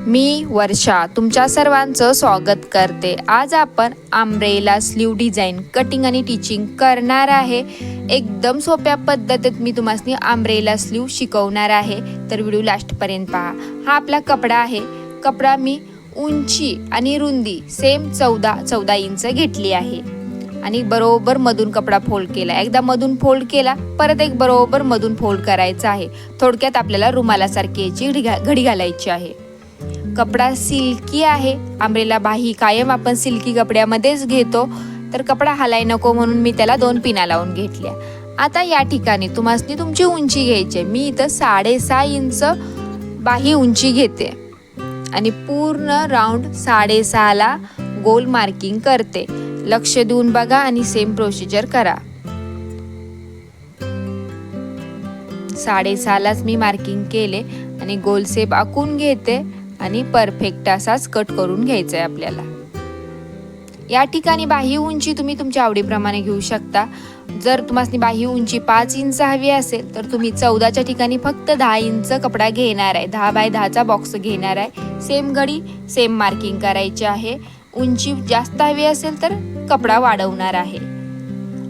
मी वर्षा तुमच्या सर्वांचं स्वागत करते। आज आपण अम्ब्रेला स्लीव डिझाइन कटिंग आणि टीचिंग करणार आहे। एकदम सोप्या पद्धतीत मी तुम्हाला अम्ब्रेला स्लीव शिकवणार आहे, तर व्हिडिओ लास्ट पर्यंत पहा। हा आपला कपडा आहे। कपडा मी उंची आणि रुंदी सेम 14 इंच घेतली आहे आणि बरोबर मधून कपडा फोल्ड केला। एकदा मधून फोल्ड केला, परत एक बरोबर मधून फोल्ड करायचा आहे। थोडक्यात आपल्याला रुमालासारखी याची घडी घालायची आहे। कपडा सिल्की आहे। अम्ब्रेला बाही कायम आपण सिल्की कपड्यामध्येच घेतो, तर कपडा हलाय नको म्हणून मी त्याला 2 पिना लावून घेतल्या। आता या ठिकाणी तुम्हाला तुमची उंची घ्यायची। मी इथं 6.5 इंच बाही उंची घेते आणि पूर्ण राऊंड 6.5 ला गोल मार्किंग करते। लक्ष देऊन बघा आणि सेम प्रोसिजर करा। 6.5 लाच मी मार्किंग केले आणि गोल शेप आखून घेते आणि परफेक्ट असाच कट करून घ्यायचा आहे आपल्याला। या ठिकाणी बाही उंची तुम्ही तुमच्या आवडीप्रमाणे घेऊ शकता। जर तुम्हाला बाही उंची 5 इंच हवी असेल तर तुम्ही 14च्या ठिकाणी फक्त 10 इंच कपडा घेणार आहे। 10 बाय 10चा बॉक्स घेणार आहे। सेम घडी सेम मार्किंग करायची आहे। उंची जास्त हवी असेल तर कपडा वाढवणार आहे।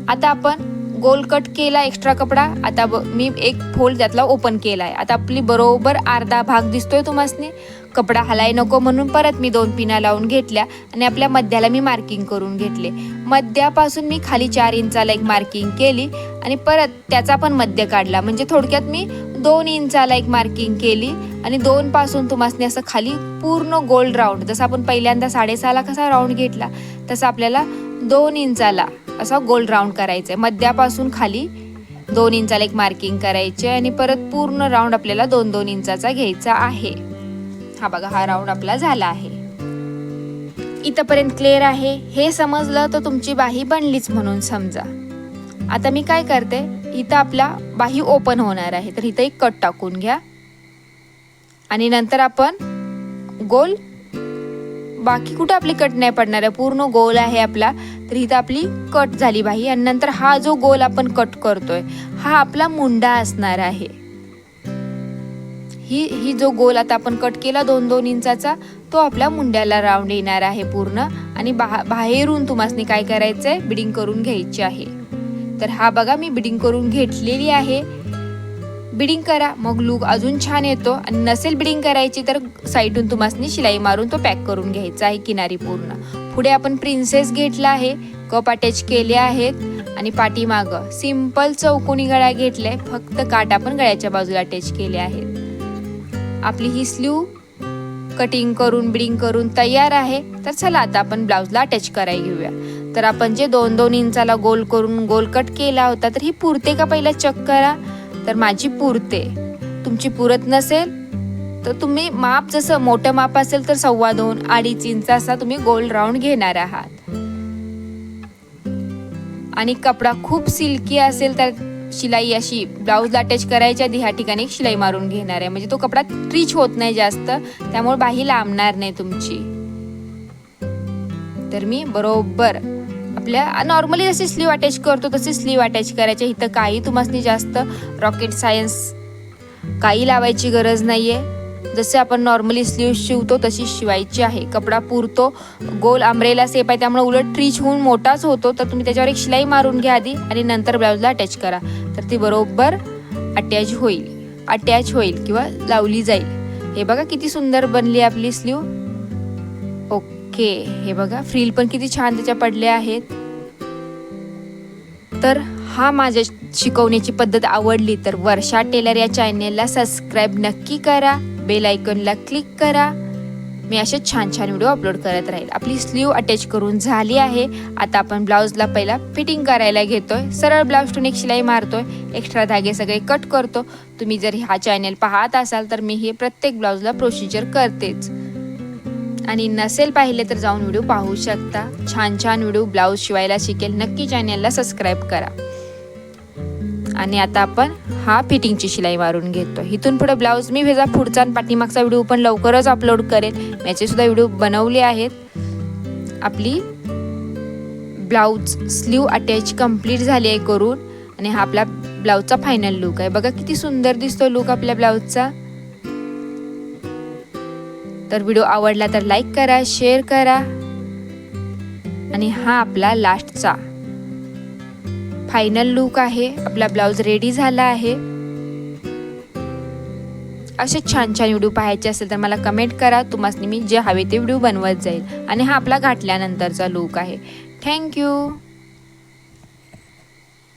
आता आपण गोल कट केला एक्स्ट्रा कपडा। आता मी एक फोल्ड त्यातला ओपन केलाय। आता आपली बरोबर अर्धा भाग दिसतोय तुम्हाला। कपडा हलाय नको म्हणून परत मी 2 पिना लावून घेतल्या आणि आपल्या मध्याला मी मार्किंग करून घेतले। मध्यापासून मी खाली 4 इंचाला एक मार्किंग केली आणि परत त्याचा पण मध्य काढला। म्हणजे थोडक्यात मी 2 इंचाला एक मार्किंग केली आणि 2 पासून तुम्हाला असं खाली पूर्ण गोल राऊंड, जसं आपण पहिल्यांदा 6.5 ला कसा राऊंड घेतला तसं आपल्याला 2 इंचाला असा गोल राऊंड करायचा आहे। मध्यापासून खाली 2 इंचाला एक मार्किंग करायचे आणि परत पूर्ण राऊंड आपल्याला 2-2 इंचाचा घ्यायचा आहे। हा बघा, हा राऊंड आपला झाला आहे। इथपर्यंत क्लिअर आहे। हे समजलं तर तुमची बाही बनलीच म्हणून समजा। आता मी काय करते, इथं आपला बाही ओपन होणार आहे, तर इथं एक कट टाकून घ्या आणि नंतर आपण गोल, बाकी कुठे आपली कट नाही पडणार आहे, पूर्ण गोल आहे आपला। तर इथं आपली कट झाली बाही आणि नंतर हा जो गोल आपण कट करतोय हा आपला मुंडा असणार आहे। ही जो गोल आता आपण कट केला 2-2 इंचाचा, तो आपल्या मुंड्याला राऊंड येणार आहे पूर्ण। आणि बाहेरून तुम्हाला काय करायचंय, बिडिंग करून घ्यायची आहे। तर हा बघा, मी बिडिंग करून घेतलेली आहे। बिडिंग करा, मग लुक अजून छान येतो। आणि नसेल बिडिंग करायची तर साईडून तुम्हाला शिलाई मारून तो पॅक करून घ्यायचा आहे किनारी पूर्ण। पुढे आपण प्रिन्सेस घेतला आहे, कप अटॅच केले आहेत आणि पाठीमाग सिंपल चौकोनी गळा घेतलाय, फक्त काठ आपण गळ्याच्या बाजूला अटॅच केले आहेत। आपली ही स्लीव कटिंग करून बिडिंग करून तयार आहे। तर चला आता आपण ब्लाउजला अटॅच करायला घेऊया। तर आपण जे 2-2 इंचाला गोल करून गोल कट केला होता, तर ही पुरते का पहिला चेक करा। तर माझी पुरते। तुमची पुरत नसेल तर तुम्ही माप, जसं मोठं माप असेल तर 2.25-2.5 इंच असा तुम्ही गोल राऊंड घेणार आहात। आणि कपडा खूप सिल्की असेल तर शिलाई अशी ब्लाउजला अटॅच करायच्या आधी ह्या ठिकाणी एक शिलाई मारून घेणार आहे, म्हणजे तो कपडा ट्रिच होत नाही जास्त, त्यामुळे बाही लांबणार नाही तुमची। तर मी बरोबर आपल्या नॉर्मली जशी स्लीव अटॅच करतो तशी स्लीव अटॅच करायची। इथं काही तुम्हाला जास्त रॉकेट सायन्स काही लावायची गरज नाहीये। जसे आपण नॉर्मली स्लीव शिवतो तशी शिवायची आहे। कपडा पुरतो, गोल अम्ब्रेला शेप आहे त्यामुळे उलट ट्रिच होऊन मोठाच होतो। तर तुम्ही त्याच्यावर एक शिलाई मारून घ्या आधी आणि नंतर ब्लाउजला अटॅच करा, तर ती बरोबर अटॅच होईल किंवा लावली जाईल। हे बघा किती सुंदर बनली आपली स्लीव। ओके, हे बघा फ्रिल पण किती छान त्याच्या पडल्या आहेत। तर हा माझ्या शिकवण्याची पद्धत आवडली तर वर्षा टेलर या चॅनेलला सबस्क्राईब नक्की करा, बेल आयकॉनला क्लिक करा। मी असे छान छान व्हिडिओ अपलोड करत राहील। आपली स्लीव अटॅच करून झाली आहे। आता आपण ब्लाउजला पहिला फिटिंग करायला घेतोय। सरळ ब्लाउजतून एक शिलाई मारतोय, एक्स्ट्रा धागे सगळे कट करतो। तुम्ही जर हा चॅनेल पाहत असाल तर मी हे प्रत्येक ब्लाउजला प्रोसिजर करतेच, आणि नसेल पाहिले तर जाऊन व्हिडिओ पाहू शकता। छान छान व्हिडिओ ब्लाउज शिवायला शिकेल, नक्की चॅनेलला सबस्क्राईब करा। आणि आता आपण हा फिटिंगची शिलाई मारून घेतो। इथून पुढे ब्लाउज मी ह्याचा पुढचा आणि पाठीमागचा व्हिडिओ पण लवकरच अपलोड करेल। याचे सुद्धा व्हिडिओ बनवले आहेत। आपली ब्लाउज स्लीव अटॅच कंप्लीट झाली आहे करून, आणि हा आपला ब्लाउजचा फायनल लुक आहे। बघा किती सुंदर दिसतो लुक आपल्या ब्लाउजचा। तर व्हिडिओ आवडला तर लाईक करा, शेअर करा आणि हा आपला लास्टचा फायनल लुक आहे. आपला ब्लाउज रेडी झाला आहे. असे छान छान व्हिडिओ पाहायचे असेल तर मला कमेंट करा. तुम्हाला मी जे हवे ते व्हिडिओ बनवत जाईल. आणि हा आपला घातल्यानंतरचा लुक आहे. थँक्यू.